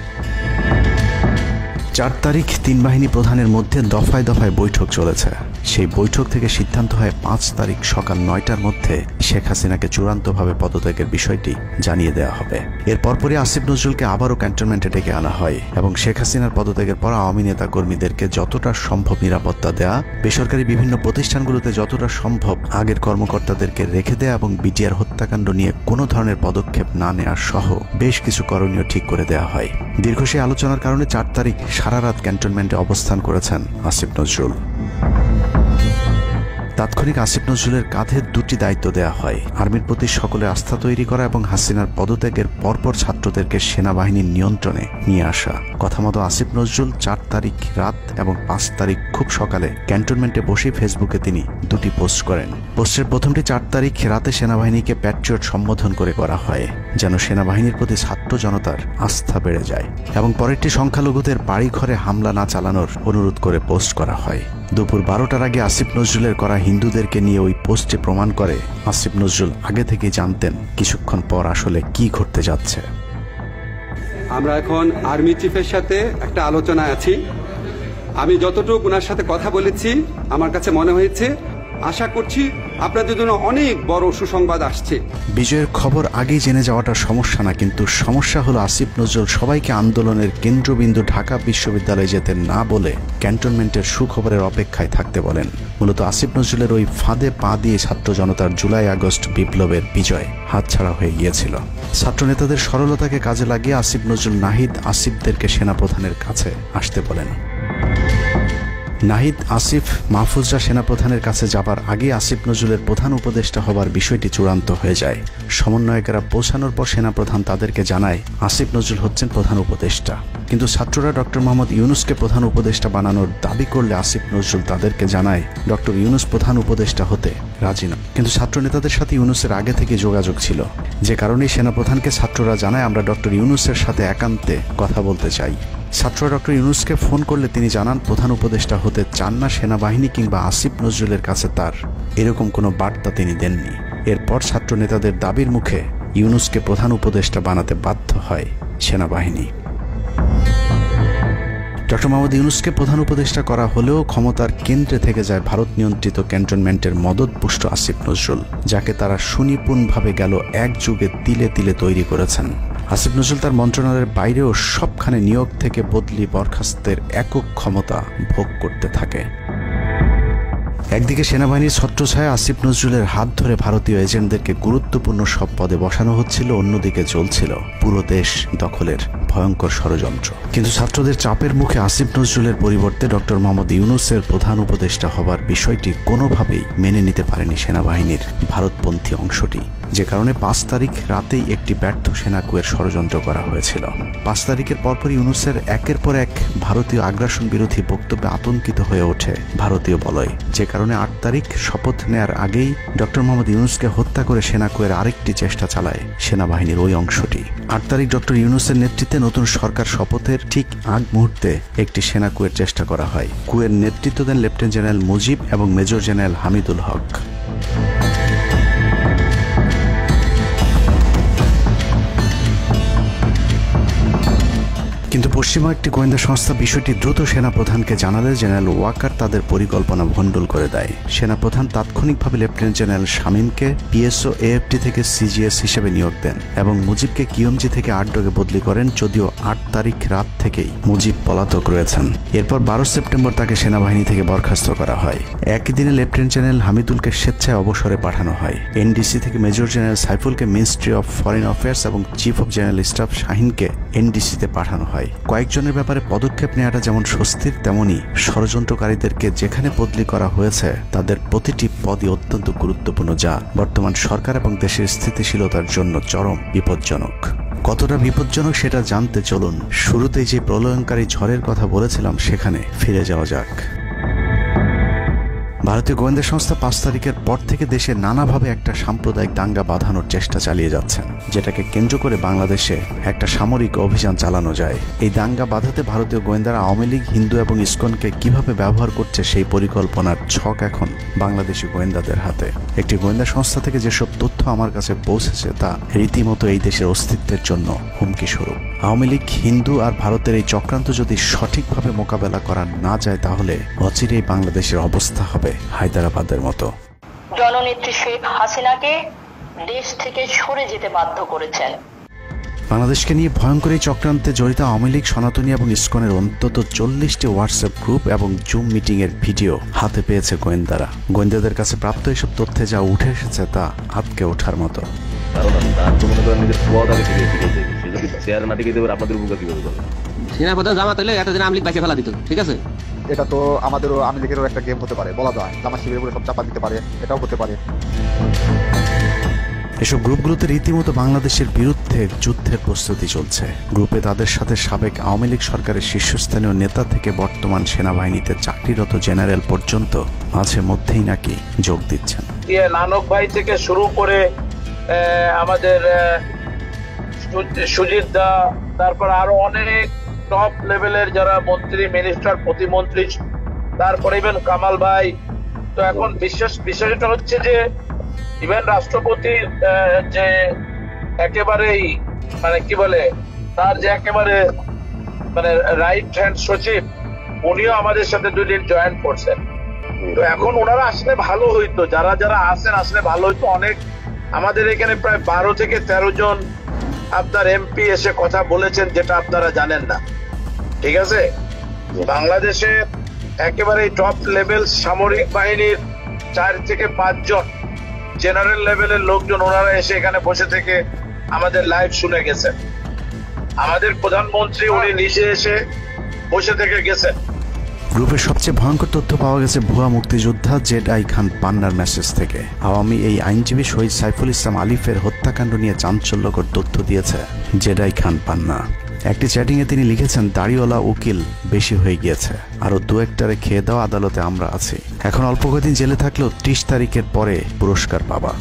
4 তারিখ 3 বাহিনী প্রধানের মধ্যে দফায় দফায় বৈঠক চলেছে। সেই বৈঠক থেকে সিদ্ধান্ত হয় 5 তারিখ সকাল 9টার মধ্যে শেখ হাসিনাকে চূড়ান্তভাবে পদত্যাগের বিষয়টি জানিয়ে দেওয়া হবে। এর পরপরই আসিফ নজরুলকে আবারও ক্যান্টনমেন্টে ডেকে আনা হয় এবং শেখ হাসিনার পদত্যাগের পর আওয়ামী নেতা কর্মীদেরকে যতটা সম্ভব নিরাপত্তা দেয়া, বেসরকারি বিভিন্ন প্রতিষ্ঠানগুলোতে যতটা সম্ভব আগের কর্মকর্তাদেরকে রেখে দেয়া এবং বিটিআর হত্যাকাণ্ড নিয়ে কোনো ধরনের পদক্ষেপ না নেওয়া সহ বেশ কিছু করণীয় ঠিক করে দেওয়া হয়। দীর্ঘ সেই আলোচনার কারণে 4 তারিখ সারা রাত ক্যান্টনমেন্টে অবস্থান করেছেন আসিফ নজরুল। তাৎক্ষণিক আসিফ নজরুলের কাঁধে দুটি দায়িত্ব দেয়া হয়: আর্মির প্রতি সকলের আস্থা তৈরি করা এবং হাসিনার পদত্যাগের পরপর ছাত্রদেরকে সেনাবাহিনীর নিয়ন্ত্রণে নিয়ে আসা। কথা মতো আসিফ নজরুল 4 তারিখ রাত এবং 5 তারিখ খুব সকালে ক্যান্টনমেন্টে বসে ফেসবুকে তিনি দুটি পোস্ট করেন। পোস্টের প্রথমটি 4 তারিখ রাতে সেনাবাহিনীকে প্যাট্রিয়ট সম্বোধন করে করা হয়, যেন সেনাবাহিনীর প্রতি ছাত্র জনতার আস্থা বেড়ে যায়, এবং পরেরটি সংখ্যালঘুদের বাড়িঘরে হামলা না চালানোর অনুরোধ করে পোস্ট করা হয়। দুপুর 12টার আগে আসিফ নজরুলের করা হিন্দুদেরকে নিয়ে ওই পোস্টে প্রমাণ করে আসিফ নজরুল আগে থেকেই জানতেন কিছুক্ষণ পর আসলে কি ঘটতে যাচ্ছে। আমরা এখন আর্মি চিফের সাথে একটা আলোচনায় আছি। আমি যতটুকু ওনার সাথে কথা বলেছি আমার কাছে মনে হয়েছে, আশা করছি আপনাদের জন্য অনেক বড় সুসংবাদ আসছে। বিজয়ের খবর আগেই জেনে যাওয়াটা সমস্যা না, কিন্তু সমস্যা হলো আসিফ নজরুল সবাইকে আন্দোলনের কেন্দ্রবিন্দু ঢাকা বিশ্ববিদ্যালয়ে যেতে না বলে ক্যান্টনমেন্টের সুখবরের অপেক্ষায় থাকতে বলেন। মূলত আসিফ নজরুলের ওই ফাঁদে পা দিয়ে ছাত্র জনতার জুলাই আগস্ট বিপ্লবের বিজয় হাতছাড়া হয়ে গিয়েছিল। ছাত্র নেতাদের সরলতাকে কাজে লাগিয়ে আসিফ নজরুল নাহিদ আসিফদেরকে সেনাপ্রধানের কাছে আসতে বলেন। নাহিদ, আসিফ, মাহফুজরা সেনাপ্রধানের কাছে যাবার আগে আসিফ নজরুলের প্রধান উপদেষ্টা হবার বিষয়টি চূড়ান্ত হয়ে যায়। সমন্বয়কেরা পৌঁছানোর পর সেনাপ্রধান তাদেরকে জানায় আসিফ নজরুল হচ্ছেন প্রধান উপদেষ্টা। কিন্তু ছাত্ররা ডক্টর মোহাম্মদ ইউনুসকে প্রধান উপদেষ্টা বানানোর দাবি করলে আসিফ নজরুল তাদেরকে জানায় ডক্টর ইউনুস প্রধান উপদেষ্টা হতে রাজি না। কিন্তু ছাত্র নেতাদের সাথে ইউনুসের আগে থেকে যোগাযোগ ছিল, যে কারণেই সেনাপ্রধানকে ছাত্ররা জানায় আমরা ডক্টর ইউনুসের সাথে একান্তে কথা বলতে চাই। ছাত্ররা ডক্টর ইউনুসকে ফোন করলে তিনি জানান প্রধান উপদেষ্টা হতে চান না সেনাবাহিনী কিংবা আসিফ নজরুলের কাছে তার এরকম কোনো বার্তা তিনি দেননি। এরপর ছাত্র নেতাদের দাবির মুখে ইউনুসকে প্রধান উপদেষ্টা বানাতে বাধ্য হয় সেনাবাহিনী। ডক্টর মোহাম্মদ ইউনুসকে প্রধান উপদেষ্টা করা হলেও ক্ষমতার কেন্দ্রে থেকে যায় ভারত নিয়ন্ত্রিত ক্যান্টনমেন্টের মদতপুষ্ট আসিফ নজরুল, যাকে তারা সুনিপুণভাবে গেল এক যুগে তিলে তিলে তৈরি করেছেন। আসিফ নজরুল তার মন্ত্রণালয়ের বাইরেও সবখানে নিয়োগ থেকে বদলি বরখাস্তের একক ক্ষমতা ভোগ করতে থাকে। একদিকে সেনাবাহিনীর ছত্রছায়া আসিফ নজরুলের হাত ধরে ভারতীয় এজেন্টদেরকে গুরুত্বপূর্ণ সব পদে বসানো হচ্ছিল, অন্যদিকে চলছিল পুরো দেশ দখলের ভয়ঙ্কর ষড়যন্ত্র। কিন্তু ছাত্রদের চাপের মুখে আসিফ নজরুলের পরিবর্তে ডক্টর মোহাম্মদ ইউনুসের প্রধান উপদেষ্টা হবার বিষয়টি কোনোভাবেই মেনে নিতে পারেনি সেনাবাহিনীর ভারতপন্থী অংশটি, যে কারণে 5 তারিখ রাতেই একটি ব্যর্থ সেনাকুয়ের ষড়যন্ত্র করা হয়েছিল। 5 তারিখের পরপর ইউনুসের একের পর এক ভারতীয় আগ্রাসন বিরোধী বক্তব্যে আতঙ্কিত হয়ে ওঠে ভারতীয় বলয়, যে কারণে 8 তারিখ শপথ নেয়ার আগেই ডক্টর মোহাম্মদ ইউনুসকে হত্যা করে সেনাকুয়ের আরেকটি চেষ্টা চালায় সেনাবাহিনীর ওই অংশটি। 8 তারিখ ডক্টর ইউনুসের নেতৃত্বে নতুন সরকার শপথের ঠিক আগ মুহূর্তে একটি সেনা কুয়ের চেষ্টা করা হয়। কুয়ের নেতৃত্ব দেন লেফটেন্যান্ট জেনারেল মুজিব এবং মেজর জেনারেল হামিদুল হক। কিন্তু পশ্চিমা একটি গোয়েন্দা সংস্থা বিষয়টি দ্রুত সেনাপ্রধানকে জানালে জেনারেল ওয়াকার তাদের পরিকল্পনা ভণ্ডুল করে দেয়। সেনাপ্রধান তাৎক্ষণিকভাবে লেফটেন্যান্ট জেনারেল শামীমকে পিএসও এএফটি থেকে সিজিএস হিসেবে নিয়োগ দেন এবং মুজিবকে কিউএমজি থেকে আটডগে বদলি করেন, যদিও 8 তারিখ রাত থেকেই মুজিব পলাতক রয়েছেন। এরপর 12 সেপ্টেম্বর তাকে সেনাবাহিনী থেকে বরখাস্ত করা হয়। একই দিনে লেফটেন্যান্ট জেনারেল হামিদুলকে স্বেচ্ছায় অবসরে পাঠানো হয়। এনডিসি থেকে মেজর জেনারেল সাইফুলকে মিনিস্ট্রি অফ ফরেন অ্যাফেয়ার্স এবং চিফ অফ জেনারেল স্টাফ শাহিনকে এনডিসিতে পাঠানো হয়। কয়েকজনের ব্যাপারে পদক্ষেপ নেওয়াটা যেমন স্বস্তির, তেমনি ষড়যন্ত্রকারীদেরকে যেখানে বদলি করা হয়েছে তাদের প্রতিটি পদই অত্যন্ত গুরুত্বপূর্ণ, যা বর্তমান সরকার এবং দেশের স্থিতিশীলতার জন্য চরম বিপজ্জনক। কতটা বিপজ্জনক সেটা জানতে চলুন শুরুতেই যে প্রলয়ঙ্কারী ঝড়ের কথা বলেছিলাম সেখানে ফিরে যাওয়া যাক। ভারতীয় গোয়েন্দা সংস্থা 5 তারিখের পর থেকে দেশে নানাভাবে একটা সাম্প্রদায়িক দাঙ্গা বাঁধানোর চেষ্টা চালিয়ে যাচ্ছেন, যেটাকে কেন্দ্র করে বাংলাদেশে একটা সামরিক অভিযান চালানো যায়। এই দাঙ্গা বাঁধাতে ভারতীয় গোয়েন্দারা আওয়ামী লীগ, হিন্দু এবং ইসকনকে কিভাবে ব্যবহার করছে সেই পরিকল্পনার ছক এখন বাংলাদেশি গোয়েন্দাদের হাতে। একটি গোয়েন্দা সংস্থা থেকে যেসব তথ্য আমার কাছে পৌঁছেছে তা রীতিমতো এই দেশের অস্তিত্বের জন্য হুমকি স্বরূপ। আওয়ামী লীগ, হিন্দু আর ভারতের এই চক্রান্ত যদি সঠিকভাবে মোকাবেলা করা না যায় তাহলে অচিরেই বাংলাদেশের অবস্থা হবে হায়দ্রাবাদের মতো। জননেত্রী শেখ হাসিনাকে দেশ থেকে সরে যেতে বাধ্য করেছেন। বাংলাদেশকে নিয়ে ভয়ঙ্কর এই চক্রান্তে জড়িত আওয়ামী লীগ, সনাতনী এবং ইসকনের অন্তত 40টি হোয়াটসঅ্যাপ গ্রুপ এবং জুম মিটিং এর ভিডিও হাতে পেয়েছে গোয়েন্দারা। গোয়েন্দাদের কাছে প্রাপ্ত এসব তথ্যে যা উঠে এসেছে তা আটকে ওঠার মতো। সেনাপ্রধান জামাত হলে এতদিন আওয়ামী লীগ বাইকে ফেলা দিত, ঠিক আছে? এটা তো আমাদেরও আওয়ামী লীগেরও একটা গেম হতে পারে, বলা যায় জামাত শিবিরের উপরে সব চাপা দিতে পারে, এটাও হতে পারে। এসব গ্রুপগুলোতে রীতিমতো বাংলাদেশের বিরুদ্ধে যুদ্ধের প্রস্তুতি চলছে। গ্রুপে তাদের সাথে সাবেক আওয়ামী লীগ সরকারের শীর্ষস্থানীয় নেতা থেকে বর্তমান সেনাবাহিনীতে চাকরিরত জেনারেল পর্যন্ত মাঝে মধ্যেই নাকি যোগ দিচ্ছেন। নানক ভাই থেকে শুরু করে আমাদের সুজিত দা, তারপর আরো অনেক টপ লেভেলের যারা মন্ত্রী, মিনিস্টার, প্রতিমন্ত্রী, তারপরে ইভেন কামাল ভাই। তো এখন বিষয়টা হচ্ছে যে ইভেন রাষ্ট্রপতির যে একেবারেই মানে কি বলে, তার যে একেবারে মানে রাইট হ্যান্ড সচিব, উনিও আমাদের সাথে 2 দিন জয়েন করছেন। তো এখন ওনারা আসলে ভালো হইতো, যারা যারা আসেন আসলে ভালো হইতো। অনেক আমাদের এখানে প্রায় 12 থেকে 13 জন আপনার এমপি এসে কথা বলেছেন, যেটা আপনারা জানেন না। ঠিক আছে, বাংলাদেশে একেবারে টপ লেভেল সামরিক বাহিনীর 4 থেকে 5 জন জেনারেল লেভেলের লোকজন ওনারা এসে এখানে বসে থেকে আমাদের লাইভ শুনে গেছেন। আমাদের প্রধানমন্ত্রী উনি নিজে এসে বসে থেকে গেছেন। গ্রুপের সবচেয়ে ভয়ঙ্কর তথ্য পাওয়া গেছে ভুয়া মুক্তিযোদ্ধা জেডাই খান পান্নার মেসেজ থেকে। আওয়ামী এই আইনজীবী শহীদ সাইফুল ইসলাম আলিফের হত্যাকাণ্ড নিয়ে চাঞ্চল্যকর তথ্য দিয়েছে জেডাই খান পান্না। একটি চ্যাটিংয়ে তিনি লিখেছেন, দাড়িওয়ালা উকিল বেশি হয়ে গিয়েছে, আরো 2-1টারে খেয়ে দাও, আদালতে আমরা আছি, এখন অল্প কদিন জেলে থাকলেও 30 তারিখের পরে পুরস্কার পাবা।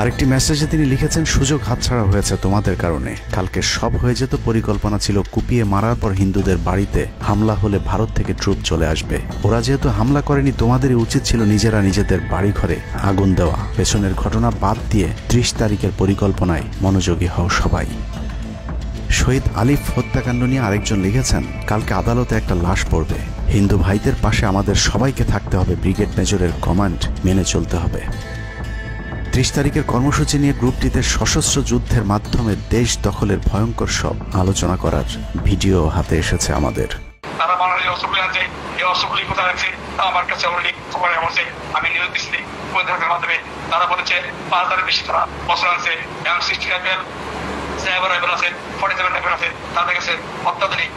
আরেকটি মেসেজে তিনি লিখেছেন, সুযোগ হাতছাড়া হয়েছে তোমাদের কারণে, কালকে সব হয়ে যেত। পরিকল্পনা ছিল কুপিয়ে মারার পর হিন্দুদের বাড়িতে হামলা হলে ভারত থেকে ট্রুপ চলে আসবে। ওরা যেহেতু হামলা করেনি, তোমাদেরই উচিত ছিল নিজেরা নিজেদের বাড়ি ঘরে আগুন দেওয়া। পেছনের ঘটনা বাদ দিয়ে 30 তারিখের পরিকল্পনায় মনোযোগী হও সবাই। শহীদ আলিফ হত্যাকাণ্ড নিয়ে আরেকজন লিখেছেন, কালকে আদালতে একটা লাশ পড়বে, হিন্দু ভাইদের পাশে আমাদের সবাইকে থাকতে হবে, ব্রিগেড মেজরের কমান্ড মেনে চলতে হবে। 30 তারিখের কর্মসূচি নিয়ে গ্রুপটিতে সশস্ত্র যুদ্ধের মাধ্যমে দেশ দখলের ভয়ঙ্কর সব আলোচনা করার ভিডিও হাতে এসেছে আমাদের। তারা বাঙালি অস্ত্রগুলি আছে, এই অস্ত্রগুলি কোথায় আছে আমার কাছে অলরেডি খবর এসেছে। আমি নিউজ দিচ্ছি গোয়েন্দাদের মাধ্যমে, তারা বলেছে 5000-এর বেশি তারা অস্ত্র আছে, M60 রাইফেল, সাইবার রাইফেল আছে, 47 রাইফেল আছে, তাদের কাছে অত্যাধুনিক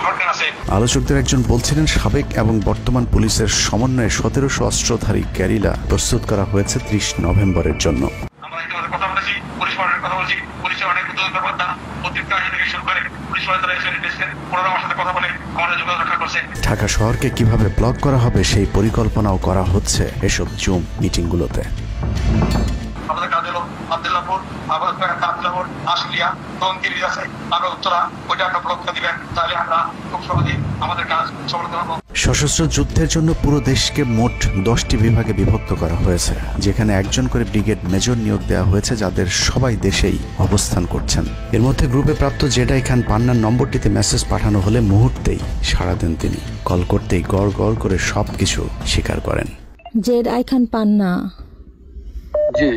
হটগান আছে। আলোচকদের একজন বলছিলেন, সাবেক এবং বর্তমান পুলিশের সমন্বয়ে 1700 অস্ত্রধারী গ্যারিলা প্রস্তুত করা হয়েছে 30 নভেম্বরের জন্য। আমরা ইতিমধ্যে কথা বলেছি, পুলিশ পার্টির কথা বলছি, পুলিশের অনেক উদ্যোগ কর্মকর্তা অতিরিক্ত আইন থেকে শুরু করে পুলিশ পার্টিরা এসে এসেছেন, ওনারা আমার সাথে কথা বলে আমাদের যোগাযোগ রক্ষা করছে। ঢাকা শহরকে কিভাবে ব্লক করা হবে সেই পরিকল্পনাও করা হচ্ছে এসব জুম মিটিংগুলোতে। আমাদের কাজ হলো আব্দুল্লাহপুর, আব্দুল্লাহপুর, আশুলিয়া, টঙ্গী আছে, আমরা উত্তরা ওইটা একটা ব্লক দিবেন, তাহলে আমরা খুব সহজেই আমাদের কাজ সফল করব। সশস্ত্র যুদ্ধের জন্য পুরো দেশকে মোট 10টি বিভাগে বিভক্ত করা হয়েছে, যেখানে একজন করে ব্রিগেড মেজর নিয়োগ দেওয়া হয়েছে, যাদের সবাই দেশেই অবস্থান করছেন। এর মধ্যে গ্রুপে প্রাপ্ত জেডাই খান পান্নার নম্বরটিতে মেসেজ পাঠানো হলে মুহূর্তেই সাড়া দেন তিনি। কল করতেই গড় গড় করে সবকিছু স্বীকার করেন। জেডাই খান পান্না, জি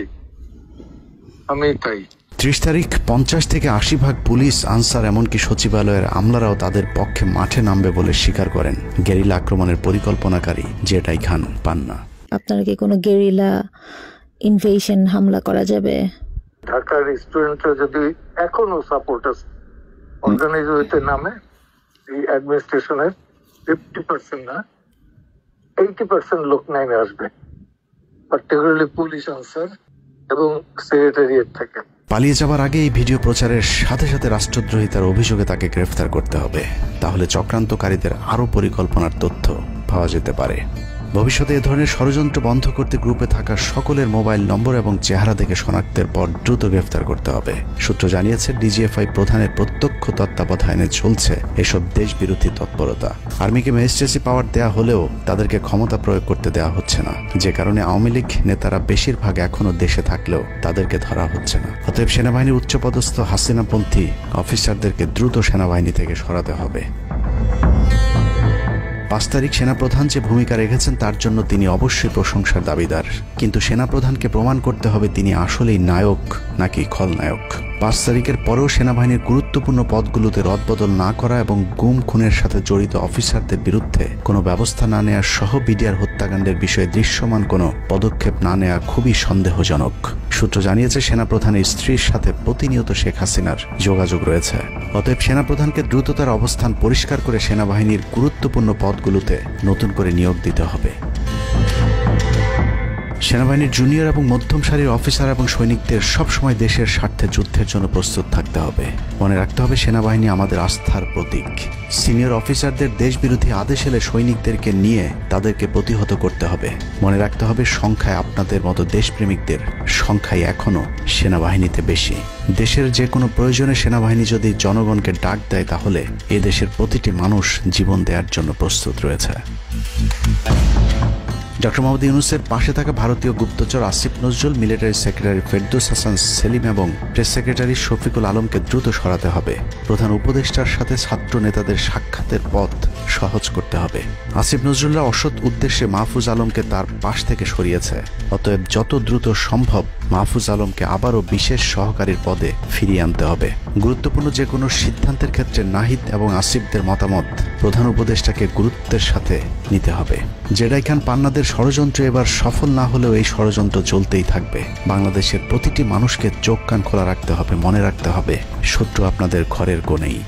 আমি তাই। 30 তারিখ 50 থেকে 80% পুলিশ, আনসার, এমনকি সচিবালয়ের আমলারাও তাদের পক্ষে মাঠে নামবে বলে স্বীকার করেন গেরিলা আক্রমণের পরিকল্পনাকারী জেডাই খান পান্না। আপনারা কি কোনো গেরিলা ইনভেশন হামলা করা যাবে? ঢাকার স্টুডেন্টরা যদি এখনো সাপোর্টার্স অর্গানাইজ হইতে নামে, এই অ্যাডমিনিস্ট্রেশনের 50% না 80% লোক নামে আসবে, পার্টিকুলারলি পুলিশ, আনসার এবং সেক্রেটারিয়েট থেকে। পালিয়ে যাবার আগে এই ভিডিও প্রচারের সাথে সাথে রাষ্ট্রদ্রোহিতার অভিযোগে তাকে গ্রেফতার করতে হবে, তাহলে চক্রান্তকারীদের আরও পরিকল্পনার তথ্য পাওয়া যেতে পারে। ভবিষ্যতে এ ধরনের ষড়যন্ত্র বন্ধ করতে গ্রুপে থাকা সকলের মোবাইল নম্বর এবং চেহারা দেখে শনাক্তের পর দ্রুত গ্রেফতার করতে হবে। সূত্র জানিয়েছে, ডিজিএফআই প্রধানের প্রত্যক্ষ তত্ত্বাবধানে চলছে এসব দেশবিরোধী তৎপরতা। আর্মিকে ম্যাজিস্ট্রেসি পাওয়ার দেয়া হলেও তাদেরকে ক্ষমতা প্রয়োগ করতে দেওয়া হচ্ছে না, যে কারণে আওয়ামী লীগ নেতারা বেশিরভাগ এখনও দেশে থাকলেও তাদেরকে ধরা হচ্ছে না। অতএব সেনাবাহিনীর উচ্চপদস্থ হাসিনাপন্থী অফিসারদেরকে দ্রুত সেনাবাহিনী থেকে সরাতে হবে। 5 তারিখ সেনাপ্রধান যে ভূমিকা রেখেছেন তার জন্য তিনি অবশ্যই প্রশংসার দাবিদার, কিন্তু সেনাপ্রধানকে প্রমাণ করতে হবে তিনি আসলেই নায়ক নাকি খলনায়ক। 5 তারিখের পরেও সেনাবাহিনীর গুরুত্বপূর্ণ পদগুলোতে রদবদল না করা এবং গুম খুনের সাথে জড়িত অফিসারদের বিরুদ্ধে কোনো ব্যবস্থা না নেওয়া সহ বিডিআর হত্যাকাণ্ডের বিষয়ে দৃশ্যমান কোনো পদক্ষেপ না নেওয়া খুবই সন্দেহজনক। সূত্র জানিয়েছে সেনাপ্রধানের স্ত্রীর সাথে প্রতিনিয়ত শেখ হাসিনার যোগাযোগ রয়েছে। অতএব সেনাপ্রধানকে দ্রুত তার অবস্থান পরিষ্কার করে সেনাবাহিনীর গুরুত্বপূর্ণ পদগুলোতে নতুন করে নিয়োগ দিতে হবে। সেনাবাহিনীর জুনিয়র এবং মধ্যম সারির অফিসার এবং সৈনিকদের সবসময় দেশের স্বার্থে যুদ্ধের জন্য প্রস্তুত থাকতে হবে। মনে রাখতে হবে সেনাবাহিনী আমাদের আস্থার প্রতীক। সিনিয়র অফিসারদের দেশবিরোধী আদেশ এলে সৈনিকদেরকে নিয়ে তাদেরকে প্রতিহত করতে হবে। মনে রাখতে হবে সংখ্যায় আপনাদের মতো দেশপ্রেমিকদের সংখ্যাই এখনো সেনাবাহিনীতে বেশি। দেশের যে কোনো প্রয়োজনে সেনাবাহিনী যদি জনগণকে ডাক দেয় তাহলে এ দেশের প্রতিটি মানুষ জীবন দেওয়ার জন্য প্রস্তুত রয়েছে। ডক্টর মোহাম্মদ ইউনূসের পাশে থাকা ভারতীয় গুপ্তচর আসিফ নজরুল, মিলিটারি সেক্রেটারি ফেরদৌস হাসান সেলিম এবং প্রেস সেক্রেটারি শফিকুল আলমকে দ্রুত সরাতে হবে। প্রধান উপদেষ্টার সাথে ছাত্র নেতাদের সাক্ষাতের পথ সহজ করতে হবে। আসিফ নজরুলরা অসৎ উদ্দেশ্যে মাহফুজ আলমকে তার পাশ থেকে সরিয়েছে। অতএব যত দ্রুত সম্ভব মাহফুজ আলমকে আবারও বিশেষ সহকারীর পদে ফিরিয়ে আনতে হবে। গুরুত্বপূর্ণ যে কোনো সিদ্ধান্তের ক্ষেত্রে নাহিদ এবং আসিফদের মতামত প্রধান উপদেষ্টাকে গুরুত্বের সাথে নিতে হবে। জেডাই খান পান্নাদের ষড়যন্ত্র এবার সফল না হলেও এই ষড়যন্ত্র চলতেই থাকবে। বাংলাদেশের প্রতিটি মানুষকে চোখ কান খোলা রাখতে হবে, মনে রাখতে হবে শত্রু আপনাদের ঘরের কোণেই।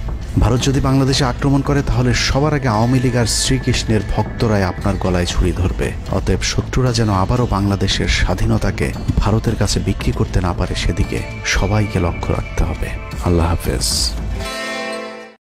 ভারত যদি বাংলাদেশে আক্রমণ করে তাহলে সবার আগে আওয়ামী লীগ আর শ্রীকৃষ্ণের ভক্তরাই আপনার গলায় ছুরি ধরবে। অতএব শত্রুরা যেন আবারও বাংলাদেশের স্বাধীনতাকে ভারতের কাছে বিক্রি করতে না পারে সেদিকে সবাইকে লক্ষ্য রাখতে হবে। আল্লাহ হাফেজ।